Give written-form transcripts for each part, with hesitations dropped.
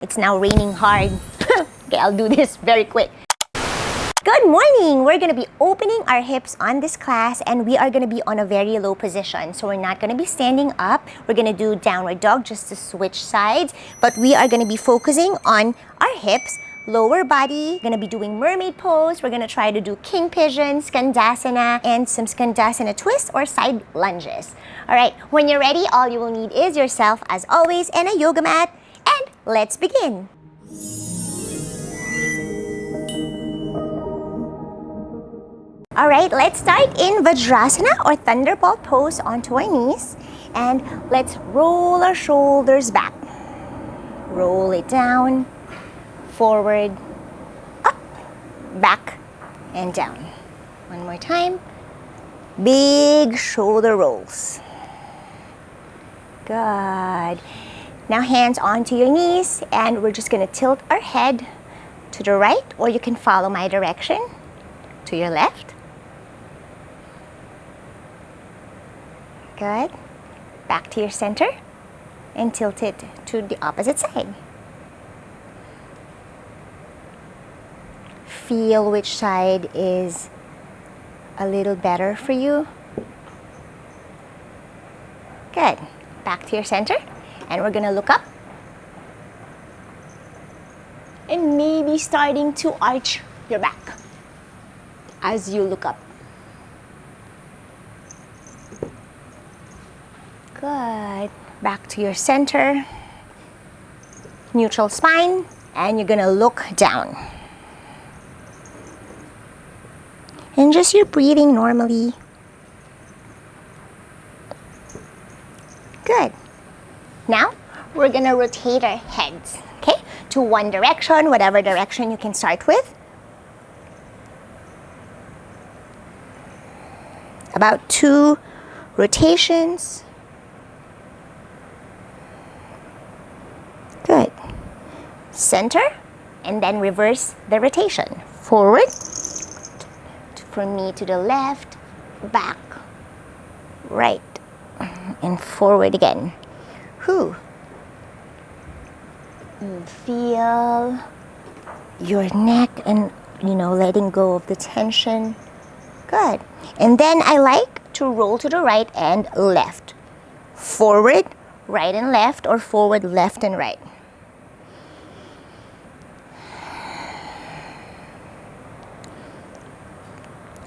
It's now raining hard. Okay, I'll do this very quick. Good morning! We're gonna be opening our hips on this class and we are gonna be on a very low position. So we're not gonna be standing up. We're gonna do downward dog just to switch sides. But we are gonna be focusing on our hips, lower body. We're gonna be doing mermaid pose. We're gonna try to do king pigeon, skandasana, and some skandasana twists or side lunges. All right, when you're ready, all you will need is yourself as always and a yoga mat. And let's begin. All right, let's start in Vajrasana or Thunderbolt pose onto our knees. And let's roll our shoulders back. Roll it down, forward, up, back, and down. One more time. Big shoulder rolls. Good. Now hands onto your knees and we're just gonna tilt our head to the right, or you can follow my direction to your left. Good. Back to your center and tilt it to the opposite side. Feel which side is a little better for you. Good. Back to your center. And we're gonna look up and maybe starting to arch your back as you look up. Good. Back to your center, neutral spine, and you're gonna look down. And just you're breathing normally. Good. Now, we're gonna rotate our heads, okay? To one direction, whatever direction you can start with. About 2 rotations. Good. Center, and then reverse the rotation. Forward, from me to the left, back, right, and forward again. Whew. Feel your neck and, letting go of the tension. Good. And then I like to roll to the right and left. Forward, right and left, or forward, left and right.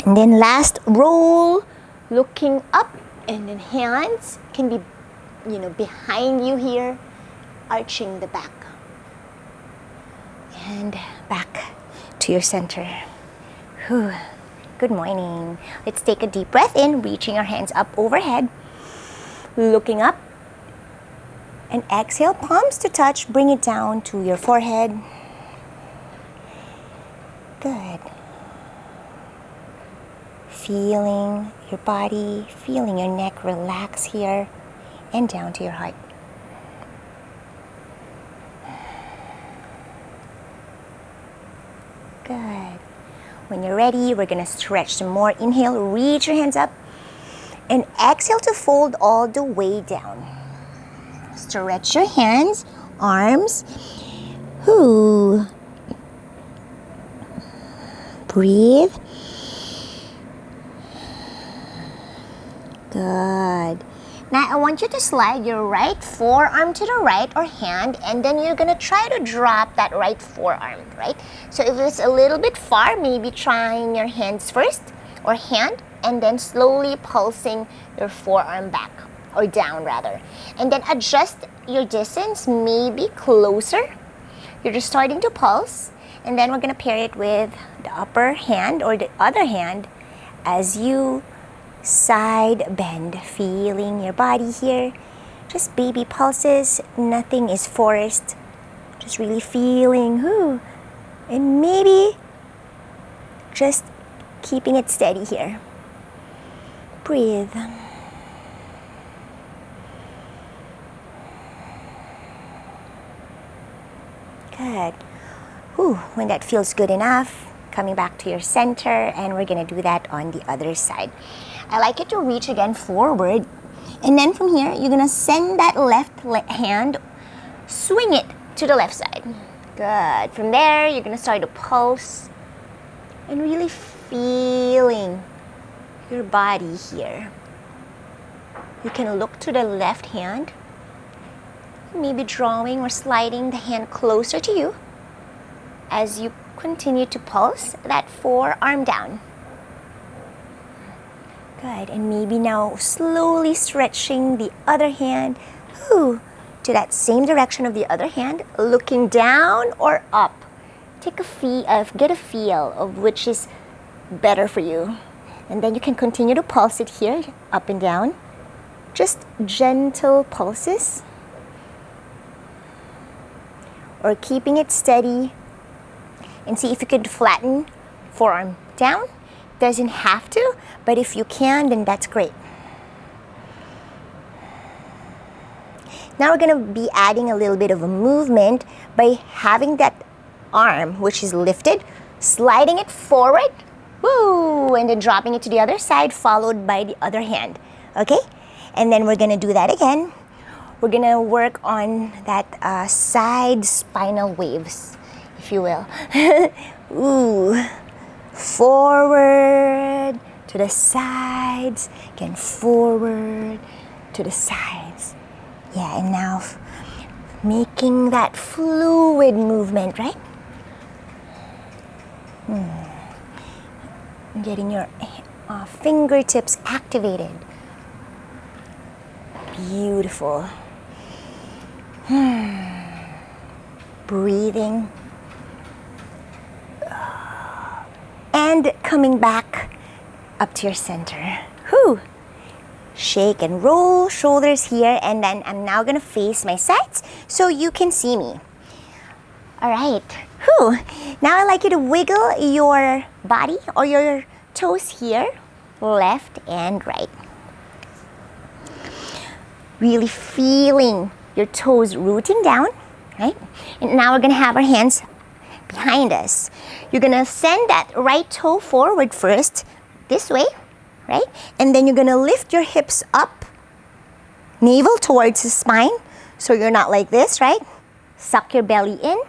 And then last, roll, looking up, and then hands can be behind you here, arching the back. And back to your center. Whew. Good morning. Let's take a deep breath in, reaching our hands up overhead, looking up, and exhale, palms to touch, bring it down to your forehead. Good. Feeling your body, feeling your neck relax here and down to your heart. Good. When you're ready, we're gonna stretch some more. Inhale, reach your hands up, and exhale to fold all the way down. Stretch your hands, arms. Whoo. Breathe. Good. Now I want you to slide your right forearm to the right or hand, and then you're gonna try to drop that right forearm, right? So if it's a little bit far, maybe trying your hands first or hand, and then slowly pulsing your forearm back or down rather. And then adjust your distance, maybe closer. You're just starting to pulse, and then we're gonna pair it with the upper hand or the other hand as you side bend, feeling your body here. Just baby pulses, nothing is forced. Just really feeling, whoo. And maybe just keeping it steady here. Breathe. Good. Whew. When that feels good enough, coming back to your center, and we're gonna do that on the other side. I like you to reach again forward, and then from here, you're gonna send that left hand, swing it to the left side. Good. From there, you're gonna start to pulse and really feeling your body here. You can look to the left hand, maybe drawing or sliding the hand closer to you as you continue to pulse that forearm down. Good, and maybe now slowly stretching the other hand to that same direction of the other hand, looking down or up. Get a feel of which is better for you. And then you can continue to pulse it here, up and down. Just gentle pulses. Or keeping it steady. And see if you could flatten forearm down. Doesn't have to, but if you can, then that's great. Now we're gonna be adding a little bit of a movement by having that arm, which is lifted, sliding it forward, woo, and then dropping it to the other side, followed by the other hand, okay? And then we're gonna do that again. We're gonna work on that side spinal waves, if you will. Ooh. Forward to the sides, again forward to the sides. Yeah, and now making that fluid movement, right? Getting your fingertips activated. Beautiful. Breathing. And coming back up to your center. Whew. Shake and roll, shoulders here, and then I'm now gonna face my sides so you can see me. All right. Whew. Now I'd like you to wiggle your body or your toes here, left and right. Really feeling your toes rooting down, right? And now we're gonna have our hands behind us. You're gonna send that right toe forward first, this way, right? And then you're gonna lift your hips up, navel towards the spine, so you're not like this, right? Suck your belly in,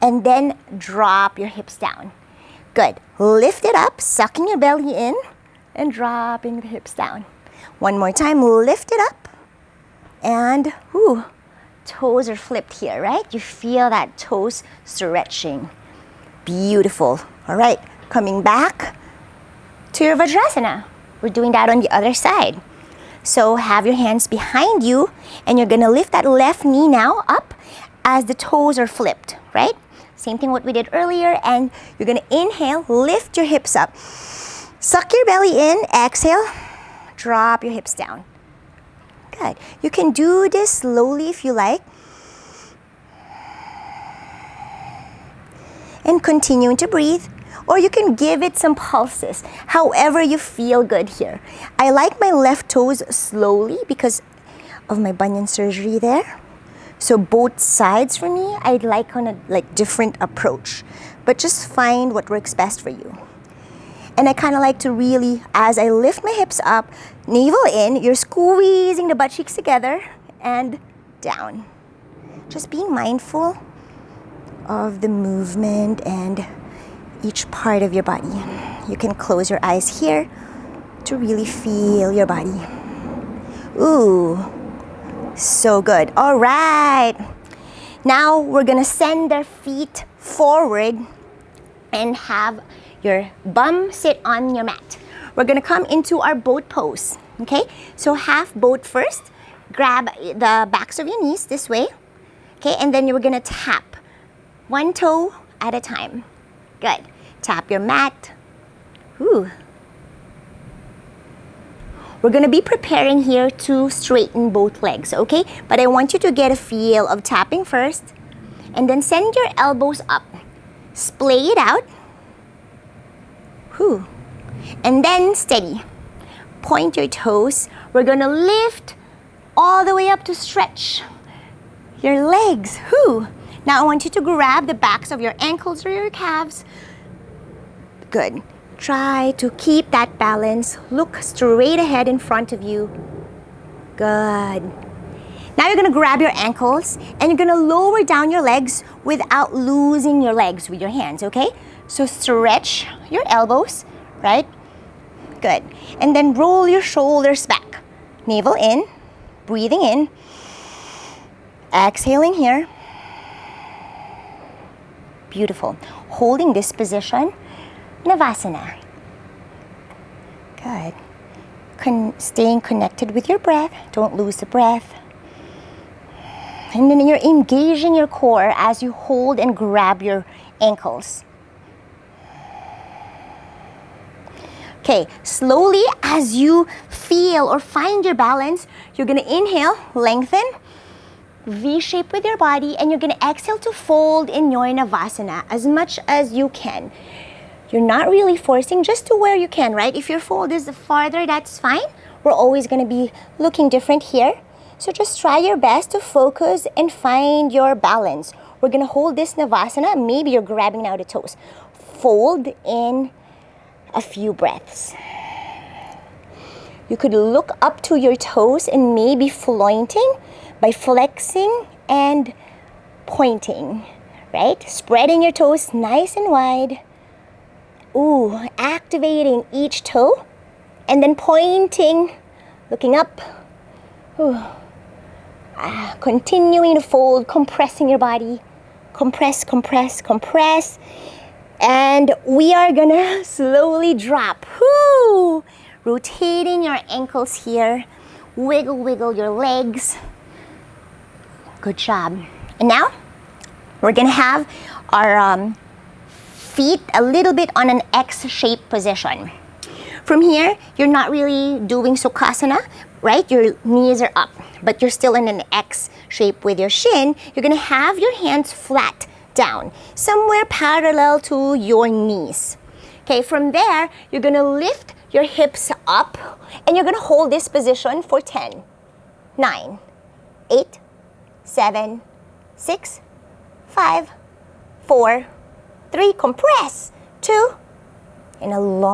and then drop your hips down. Good. Lift it up, sucking your belly in, and dropping the hips down. One more time, lift it up, and toes are flipped here, right? You feel that toes stretching. Beautiful. All right, coming back to your Vajrasana. We're doing that on the other side. So have your hands behind you, and you're gonna lift that left knee now up as the toes are flipped, right? Same thing what we did earlier, and you're gonna inhale, lift your hips up. Suck your belly in, exhale, drop your hips down. Good. You can do this slowly if you like. And continuing to breathe, or you can give it some pulses, however you feel good here. I like my left toes slowly because of my bunion surgery there. So both sides for me, I'd like on a different approach, but just find what works best for you. And I kind of like to really, as I lift my hips up, navel in, you're squeezing the butt cheeks together and down. Just being mindful of the movement and each part of your body. You can close your eyes here to really feel your body. Ooh, so good. All right. Now we're gonna send our feet forward and have your bum sit on your mat. We're gonna come into our boat pose, okay? So half boat first. Grab the backs of your knees this way, okay? And then you're gonna tap one toe at a time. Good. Tap your mat. Ooh. We're gonna be preparing here to straighten both legs, okay? But I want you to get a feel of tapping first, and then send your elbows up. Splay it out. Whew. And then steady. Point your toes. We're gonna lift all the way up to stretch your legs. Whew. Now I want you to grab the backs of your ankles or your calves. Good. Try to keep that balance. Look straight ahead in front of you. Good. Now you're gonna grab your ankles and you're gonna lower down your legs without losing your legs with your hands, okay? So stretch your elbows, right? Good. And then roll your shoulders back. Navel in, breathing in, exhaling here. Beautiful. Holding this position, Navasana. Good. Staying connected with your breath. Don't lose the breath. And then you're engaging your core as you hold and grab your ankles. Okay, slowly as you feel or find your balance, you're gonna inhale, lengthen, V-shape with your body, and you're gonna exhale to fold in your Navasana as much as you can. You're not really forcing, just to where you can, right? If your fold is farther, that's fine. We're always gonna be looking different here. So just try your best to focus and find your balance. We're gonna hold this Navasana, maybe you're grabbing now the toes. Fold in a few breaths. You could look up to your toes and maybe flointing by flexing and pointing, right? Spreading your toes nice and wide. Ooh, activating each toe and then pointing, looking up. Ooh. Continuing to fold, compressing your body. Compress, compress, compress. And we are gonna slowly drop. Woo! Rotating your ankles here. Wiggle, wiggle your legs. Good job. And now, we're gonna have our feet a little bit on an X-shaped position. From here, you're not really doing Sukhasana, right? Your knees are up, but you're still in an X shape with your shin. You're gonna have your hands flat down, somewhere parallel to your knees. Okay, from there, you're gonna lift your hips up and you're gonna hold this position for 10, 9, 8, 7, 6, 5, 4, 3, compress, 2, and a long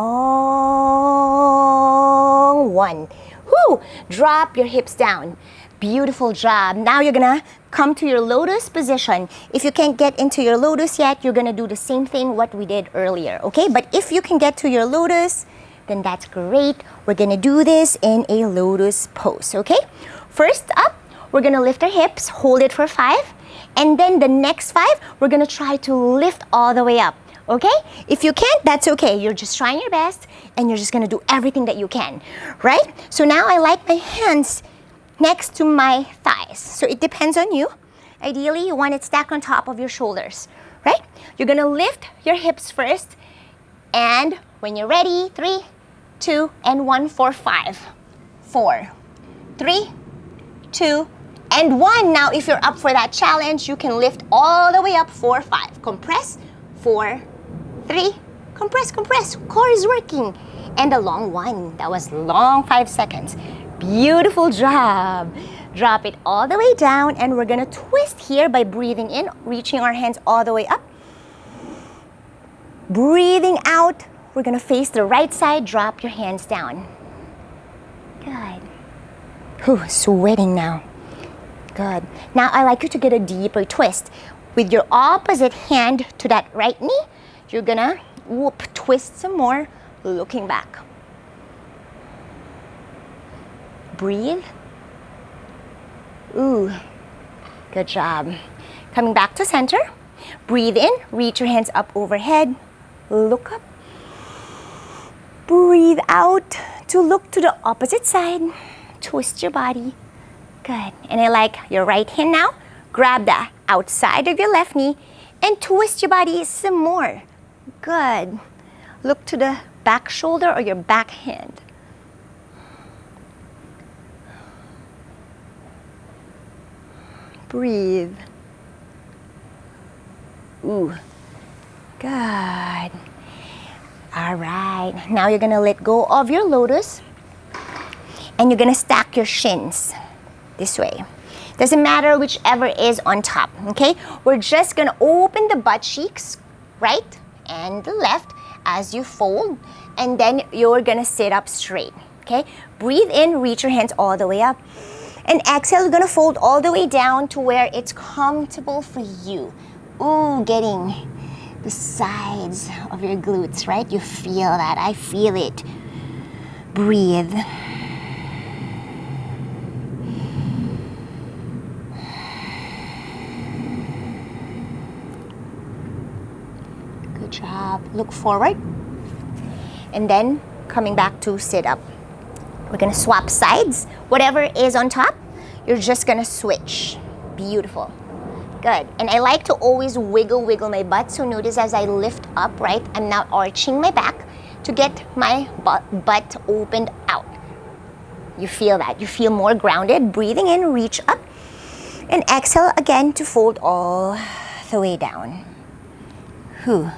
1. Woo! Drop your hips down. Beautiful job. Now you're gonna come to your lotus position. If you can't get into your lotus yet, you're gonna do the same thing what we did earlier, okay? But if you can get to your lotus, then that's great. We're gonna do this in a lotus pose, okay? First up, we're gonna lift our hips, hold it for 5, and then the next 5, we're gonna try to lift all the way up, okay? If you can't, that's okay. You're just trying your best, and you're just gonna do everything that you can, right? So now I like my hands next to my thighs. So it depends on you. Ideally, you want it stacked on top of your shoulders, right? You're gonna lift your hips first, and when you're ready, 3, 2, and 1 for 5, 4, 3, 2, and 1. Now, if you're up for that challenge, you can lift all the way up for 5. Compress, 4, 3, compress, compress. Core is working. And a long 1. That was long 5 seconds. Beautiful job. Drop it all the way down, and we're gonna twist here by breathing in, reaching our hands all the way up. Breathing out, we're gonna face the right side, drop your hands down. Good. Whew, sweating now. Good. Now I like you to get a deeper twist. With your opposite hand to that right knee, you're gonna twist some more, looking back. Breathe. Ooh, good job. Coming back to center. Breathe in, reach your hands up overhead, look up. Breathe out to look to the opposite side. Twist your body. Good. And I like your right hand now. Grab the outside of your left knee and twist your body some more. Good. Look to the back shoulder or your back hand. Breathe. Ooh, good. All right, now you're gonna let go of your lotus and you're gonna stack your shins this way. Doesn't matter whichever is on top, okay? We're just gonna open the butt cheeks, right and the left as you fold, and then you're gonna sit up straight, okay? Breathe in, reach your hands all the way up. And exhale, you're gonna fold all the way down to where it's comfortable for you. Ooh, getting the sides of your glutes, right? You feel that, I feel it. Breathe. Good job. Look forward. And then coming back to sit up. We're gonna swap sides. Whatever is on top, you're just gonna switch. Beautiful. Good. And I like to always wiggle my butt. So notice as I lift up, right, I'm now arching my back to get my butt opened out. You feel that. You feel more grounded. Breathing in, reach up. And exhale again to fold all the way down. Whew.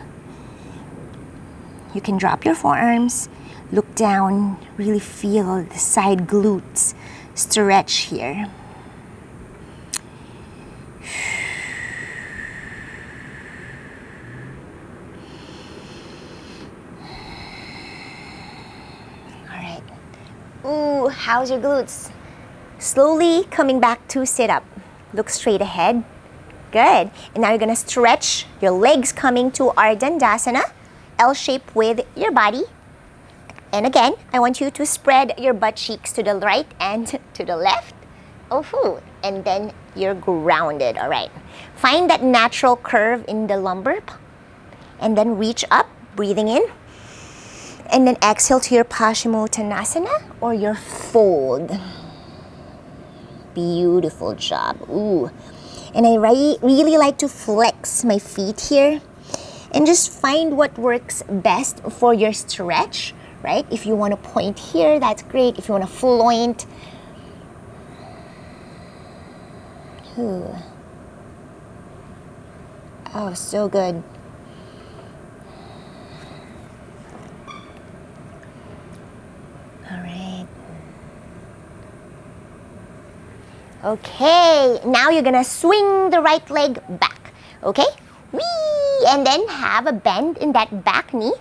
You can drop your forearms. Look down, really feel the side glutes stretch here. All right. Ooh, how's your glutes? Slowly coming back to sit up. Look straight ahead. Good. And now you're gonna stretch your legs coming to our Dandasana, L shape with your body. And again, I want you to spread your butt cheeks to the right and to the left. Oh, and then you're grounded, all right. Find that natural curve in the lumbar. And then reach up, breathing in. And then exhale to your Paschimottanasana or your fold. Beautiful job, ooh. And I really like to flex my feet here. And just find what works best for your stretch. Right? If you want to point here, that's great. If you want to floint. Ooh. Oh, so good. All right. Okay, now you're gonna swing the right leg back. Okay? Whee! And then have a bend in that back knee.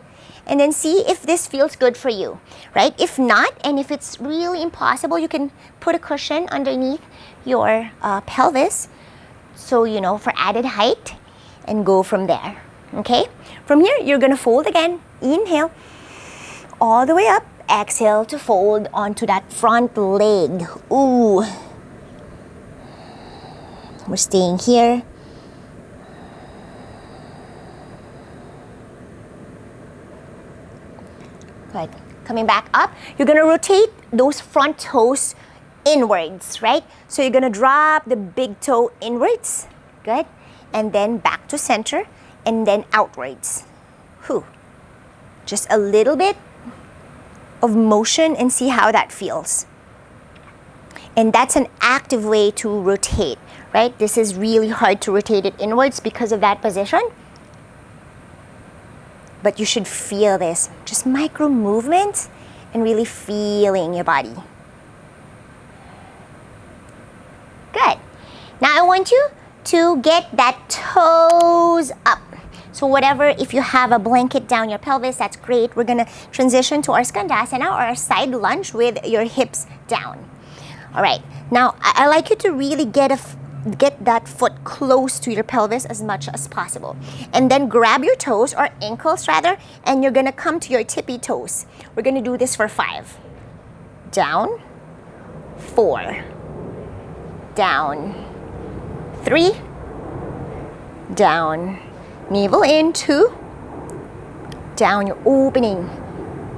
And then see if this feels good for you, right? If not, and if it's really impossible, you can put a cushion underneath your pelvis, so you know, for added height, and go from there, okay? From here, you're gonna fold again. Inhale, all the way up. Exhale to fold onto that front leg. Ooh. We're staying here. Good. Coming back up, you're gonna rotate those front toes inwards, right? So you're gonna drop the big toe inwards, good, and then back to center, and then outwards. Whew. Just a little bit of motion and see how that feels. And that's an active way to rotate, right? This is really hard to rotate it inwards because of that position. But you should feel this, just micro movements and really feeling your body. Good. Now I want you to get that toes up. So whatever, if you have a blanket down your pelvis, that's great. We're gonna transition to our Skandasana or our side lunge with your hips down. All right, now I like you to really get that foot close to your pelvis as much as possible. And then grab your toes, or ankles rather, and you're gonna come to your tippy toes. We're gonna do this for 5. Down, 4, down, 3, down, navel in, 2, down, you're opening,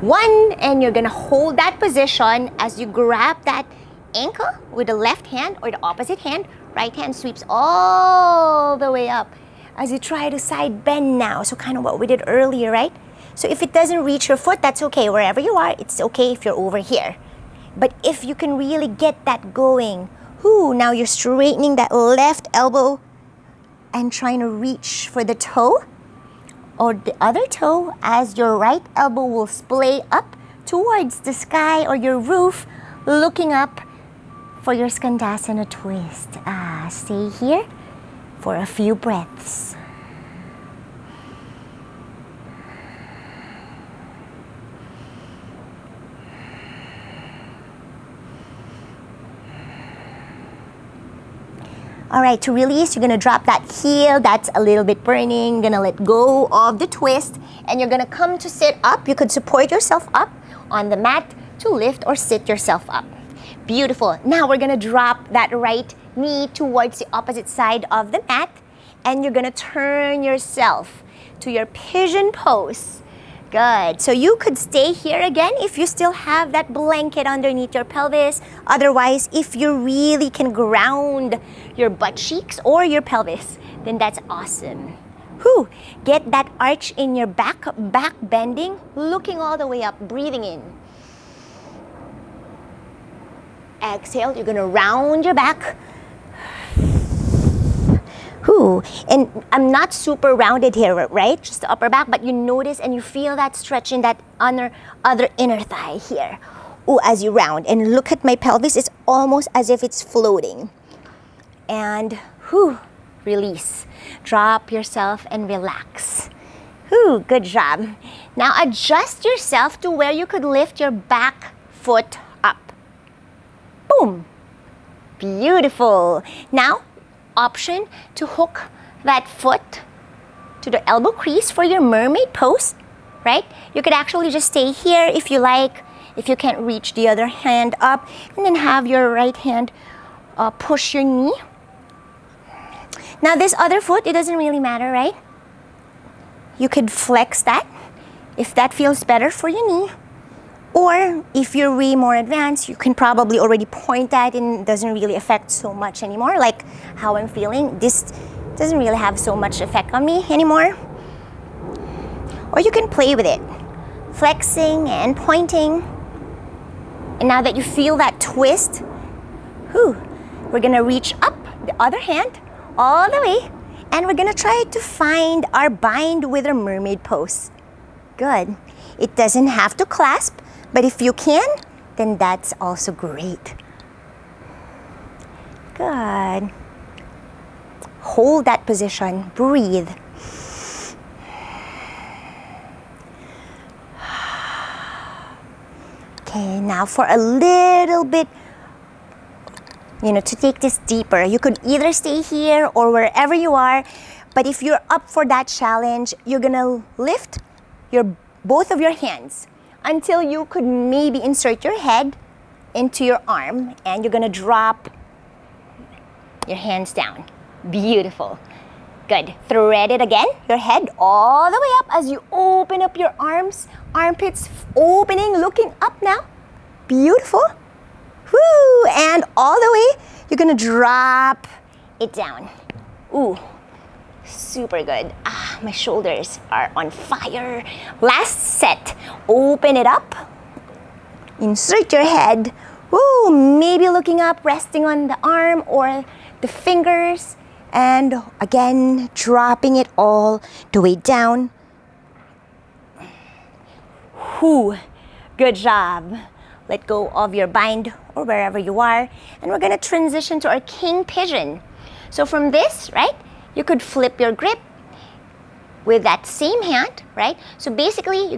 1, and you're gonna hold that position as you grab that ankle with the left hand or the opposite hand. Right hand sweeps all the way up as you try to side bend now. So kind of what we did earlier, right? So if it doesn't reach your foot, that's okay. Wherever you are, it's okay if you're over here. But if you can really get that going, now you're straightening that left elbow and trying to reach for the toe or the other toe as your right elbow will splay up towards the sky or your roof, looking up for your Skandasana twist. Stay here for a few breaths. All right, to release, you're gonna drop that heel that's a little bit burning. You're gonna let go of the twist, and you're gonna come to sit up. You could support yourself up on the mat to lift or sit yourself up. Beautiful. Now we're gonna drop that right knee towards the opposite side of the mat, and you're gonna turn yourself to your pigeon pose. Good. So you could stay here again if you still have that blanket underneath your pelvis. Otherwise, if you really can ground your butt cheeks or your pelvis, then that's awesome. Whew. Get that arch in your back bending, looking all the way up, breathing in. Exhale, you're gonna round your back. Ooh, and I'm not super rounded here, right? Just the upper back, but you notice and you feel that stretch in that other inner thigh here. Ooh, as you round, and look at my pelvis, it's almost as if it's floating. And whew, release. Drop yourself and relax. Whew, good job. Now adjust yourself to where you could lift your back foot up. Boom. Beautiful. Now, option to hook that foot to the elbow crease for your mermaid pose, right? You could actually just stay here if you like, if you can't reach the other hand up, and then have your right hand push your knee. Now this other foot, it doesn't really matter, right? You could flex that if that feels better for your knee. Or if you're way more advanced, you can probably already point that and it doesn't really affect so much anymore, like how I'm feeling. This doesn't really have so much effect on me anymore. Or you can play with it, flexing and pointing. And now that you feel that twist, whew, we're gonna reach up the other hand all the way, and we're gonna try to find our bind with our mermaid pose. Good. It doesn't have to clasp, but if you can, then that's also great. Good. Hold that position, breathe. Okay, now for a little bit, to take this deeper, you could either stay here or wherever you are, but if you're up for that challenge, you're gonna lift both of your hands until you could maybe insert your head into your arm, and you're gonna drop your hands down. Beautiful. Good. Thread it again, your head all the way up as you open up your arms, armpits opening, looking up now. Beautiful. Woo! And all the way, you're gonna drop it down. Ooh. Super good. My shoulders are on fire. Last set. Open it up. Insert your head. Woo, maybe looking up, resting on the arm or the fingers. And again, dropping it all the way down. Whew, good job. Let go of your bind or wherever you are. And we're gonna transition to our king pigeon. So from this, right? You could flip your grip with that same hand, right? So basically, you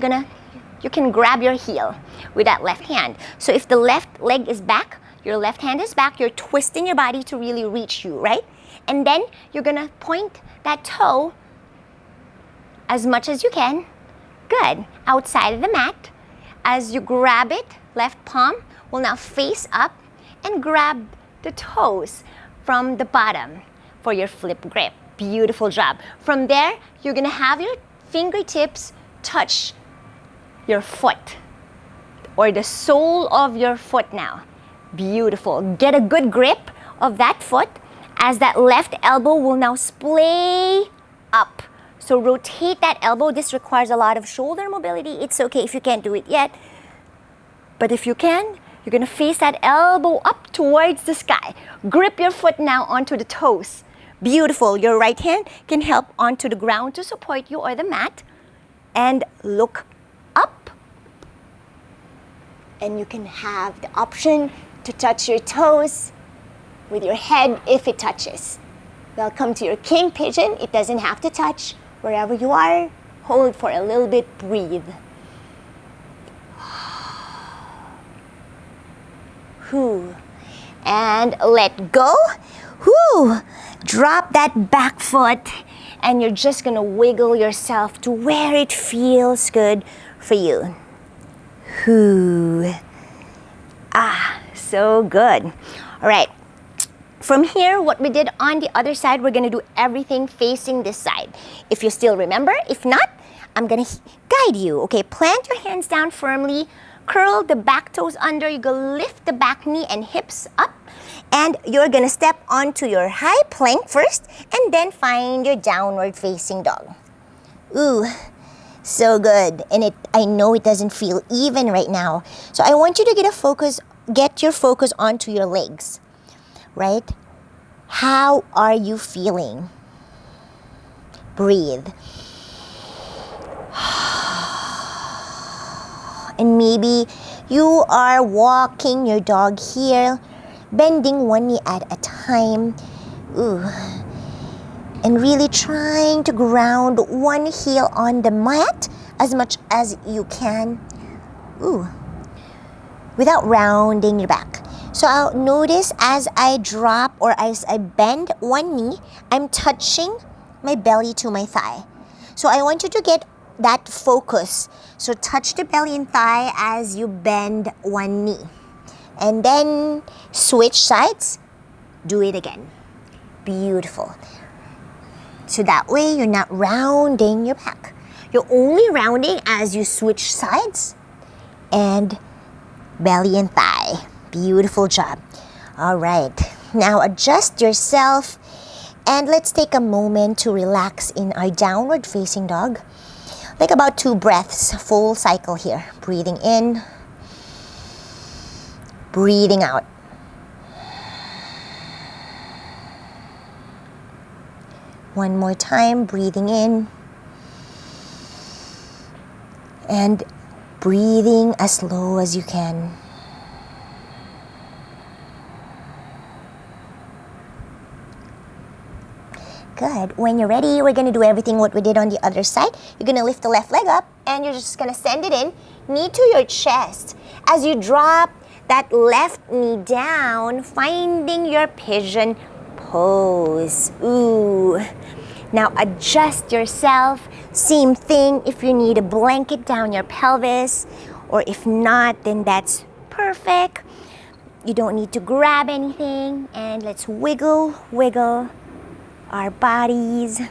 can grab your heel with that left hand. So if the left leg is back, your left hand is back, you're twisting your body to really reach you, right? And then you're gonna point that toe as much as you can. Good. Outside of the mat. As you grab it, left palm will now face up and grab the toes from the bottom for your flip grip. Beautiful job. From there, you're gonna have your fingertips touch your foot or the sole of your foot now. Beautiful. Get a good grip of that foot as that left elbow will now splay up. So rotate that elbow. This requires a lot of shoulder mobility. It's okay if you can't do it yet. But if you can, you're gonna face that elbow up towards the sky. Grip your foot now onto the toes. Beautiful. Your right hand can help onto the ground to support you or the mat. And look up. And you can have the option to touch your toes with your head if it touches. Welcome to your king pigeon. It doesn't have to touch. Wherever you are, hold for a little bit, breathe. Whew. And let go. Whoo! Drop that back foot and you're just gonna wiggle yourself to where it feels good for you. Whoo! Ah, so good. All right. From here, what we did on the other side, we're gonna do everything facing this side. If you still remember, if not, I'm gonna guide you. Okay, plant your hands down firmly, curl the back toes under, you go lift the back knee and hips up, and you're gonna step onto your high plank first, and then find your downward facing dog. Ooh, so good. And I know it doesn't feel even right now. So I want you to get your focus onto your legs. Right? How are you feeling? Breathe. And maybe you are walking your dog here, bending one knee at a time. Ooh. And really trying to ground one heel on the mat as much as you can. Ooh. Without rounding your back. So I'll notice as I drop or as I bend one knee, I'm touching my belly to my thigh. So I want you to get that focus. So touch the belly and thigh as you bend one knee. And then switch sides, do it again. Beautiful. So that way you're not rounding your back. You're only rounding as you switch sides and belly and thigh. Beautiful job. All right. Now adjust yourself and let's take a moment to relax in our downward facing dog. Like about 2 breaths, full cycle here. Breathing in, breathing out. One more time, breathing in and breathing as slow as you can. Good. When you're ready, we're going to do everything what we did on the other side. You're going to lift the left leg up and you're just going to send it in, knee to your chest. As you drop that left knee down, finding your pigeon pose. Ooh. Now adjust yourself. Same thing if you need a blanket down your pelvis, or if not, then that's perfect. You don't need to grab anything, and let's wiggle, wiggle our bodies.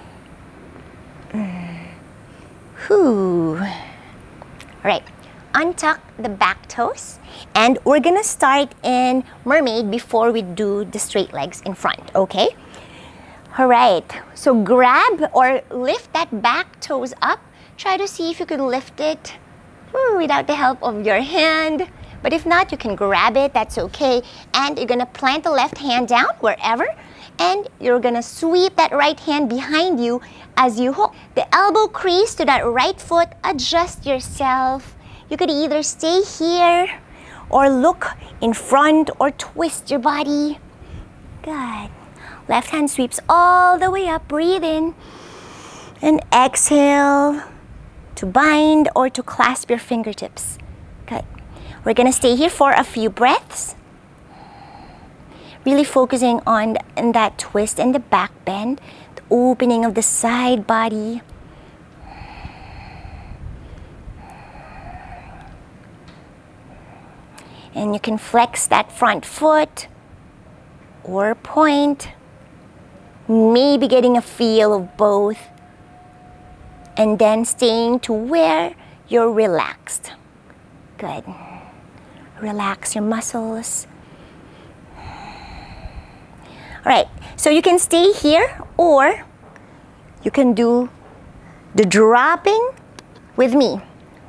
Whew. All right, untuck the back toes, and we're gonna start in Mermaid before we do the straight legs in front, okay? All right, so grab or lift that back toes up. Try to see if you can lift it without the help of your hand. But if not, you can grab it, that's okay. And you're gonna plant the left hand down wherever, and you're gonna sweep that right hand behind you as you hook the elbow crease to that right foot. Adjust yourself. You could either stay here or look in front or twist your body. Good. Left hand sweeps all the way up. Breathe in and exhale to bind or to clasp your fingertips. Good. We're gonna stay here for a few breaths. Really focusing on that twist and the back bend, the opening of the side body. And you can flex that front foot or point, maybe getting a feel of both, and then staying to where you're relaxed. Good. Relax your muscles. All right, so you can stay here or you can do the dropping with me.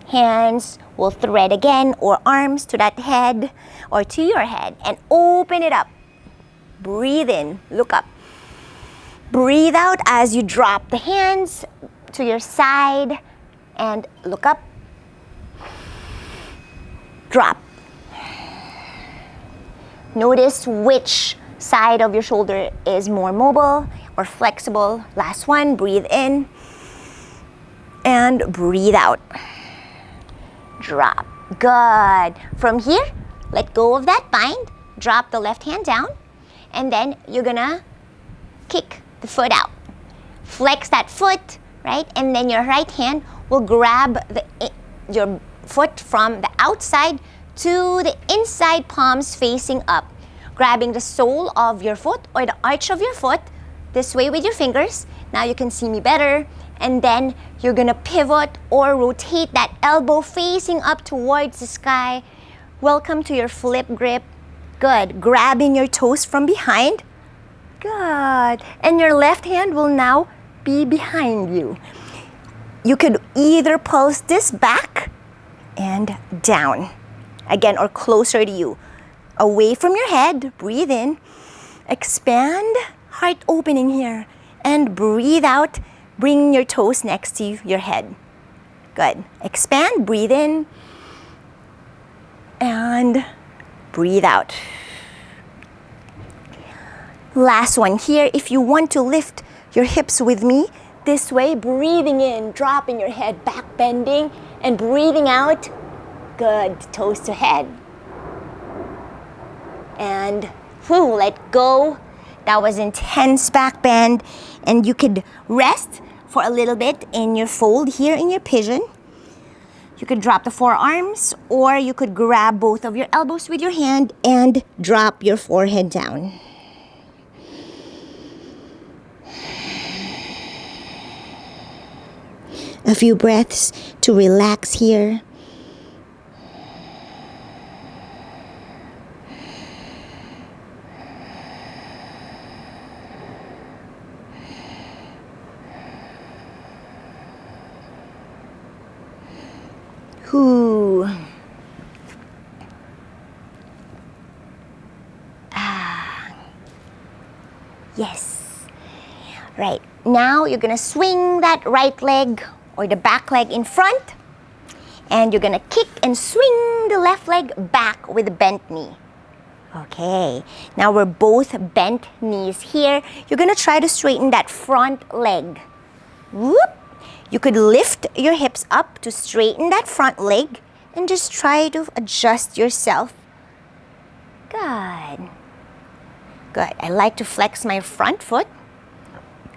Hands will thread again, or arms to that head or to your head, and open it up. Breathe in, look up. Breathe out as you drop the hands to your side and look up. Drop. Notice which side of your shoulder is more mobile or flexible. Last one, breathe in and breathe out. Drop. Good. From here, let go of that bind. Drop the left hand down, and then you're gonna kick the foot out. Flex that foot, right? And then your right hand will grab your foot from the outside to the inside, palms facing up. Grabbing the sole of your foot or the arch of your foot this way with your fingers. Now you can see me better. And then you're gonna pivot or rotate that elbow facing up towards the sky. Welcome to your flip grip. Good. Grabbing your toes from behind. Good. And your left hand will now be behind you. You could either pulse this back and down. Again, or closer to you. Away from your head. Breathe in. Expand. Heart opening here. And breathe out. Bring your toes next to your head. Good. Expand. Breathe in. And breathe out. Last one here. If you want to lift your hips with me, this way, breathing in, dropping your head, back bending, and breathing out. Good. Toes to head. And let go. That was intense back bend. And you could rest for a little bit in your fold here in your pigeon. You could drop the forearms, or you could grab both of your elbows with your hand and drop your forehead down. A few breaths to relax here. Ooh. Yes. Right. Now you're gonna swing that right leg or the back leg in front, and you're gonna kick and swing the left leg back with a bent knee. Okay. Now we're both bent knees here. You're gonna try to straighten that front leg. Whoop. You could lift your hips up to straighten that front leg and just try to adjust yourself. Good. Good. I like to flex my front foot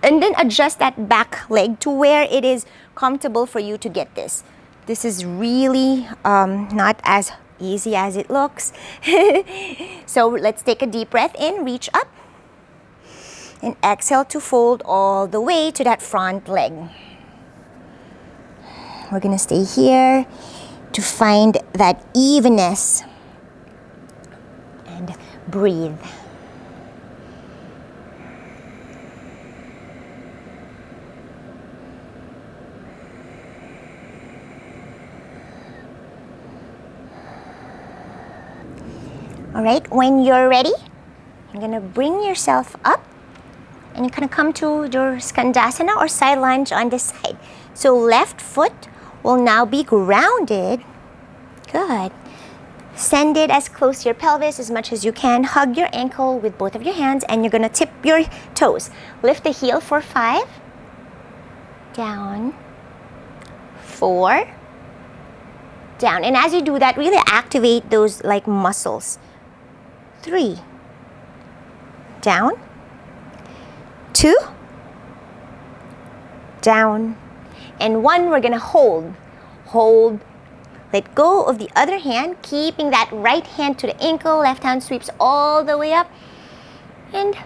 and then adjust that back leg to where it is comfortable for you to get this. This is really not as easy as it looks. So let's take a deep breath in, reach up, and exhale to fold all the way to that front leg. We're gonna stay here to find that evenness and breathe. All right, when you're ready, you're gonna bring yourself up and you're gonna come to your Skandasana or side lunge on this side. So left foot will now be grounded. Good. Send it as close to your pelvis as much as you can. Hug your ankle with both of your hands and you're gonna tip your toes. Lift the heel for 5. Down. 4. Down. And as you do that, really activate those like muscles. 3. Down. 2. Down. And 1, we're gonna hold. Hold. Let go of the other hand, keeping that right hand to the ankle. Left hand sweeps all the way up. And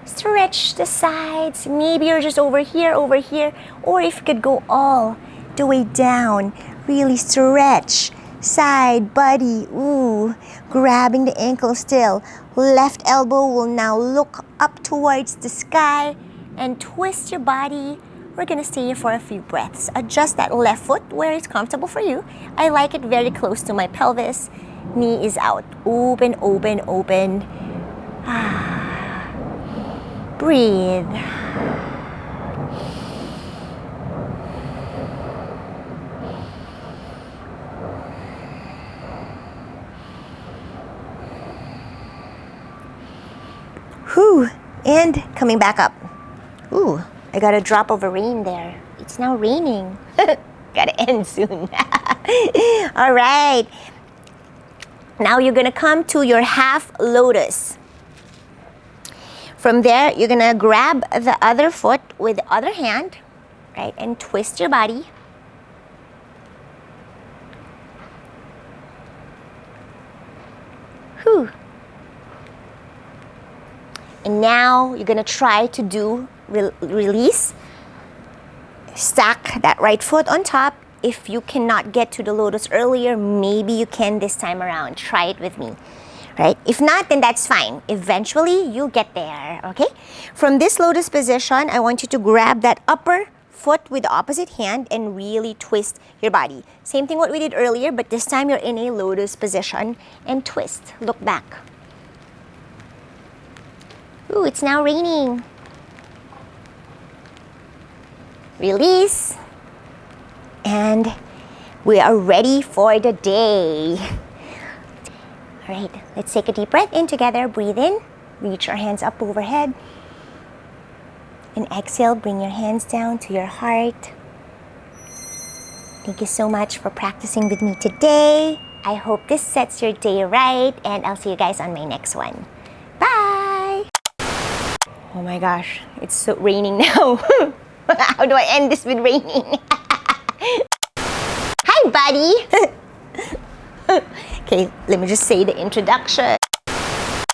stretch the sides. Maybe you're just over here. Or if you could go all the way down. Really stretch. Side, body, ooh. Grabbing the ankle still. Left elbow will now look up towards the sky and twist your body. We're gonna stay here for a few breaths. Adjust that left foot where it's comfortable for you. I like it very close to my pelvis. Knee is out. Open, open, open. Breathe. Whew. And coming back up. Ooh. I got a drop of rain there. It's now raining. Gotta end soon. All right. Now you're gonna come to your half lotus. From there, you're gonna grab the other foot with the other hand, right, and twist your body. Whew. And now you're gonna try to do release. Stack that right foot on top. If you cannot get to the lotus earlier, maybe you can this time around. Try it with me, right? If not, then that's fine. Eventually, you'll get there, okay? From this lotus position, I want you to grab that upper foot with the opposite hand and really twist your body. Same thing what we did earlier, but this time you're in a lotus position and twist. Look back. Ooh, it's now raining. Release. And we are ready for the day. All right, let's take a deep breath in together. Breathe in, reach your hands up overhead. And exhale, bring your hands down to your heart. Thank you so much for practicing with me today. I hope this sets your day right, and I'll see you guys on my next one. Bye! Oh my gosh, it's so raining now. How do I end this with raining? Hi, buddy! Okay, let me just say the introduction.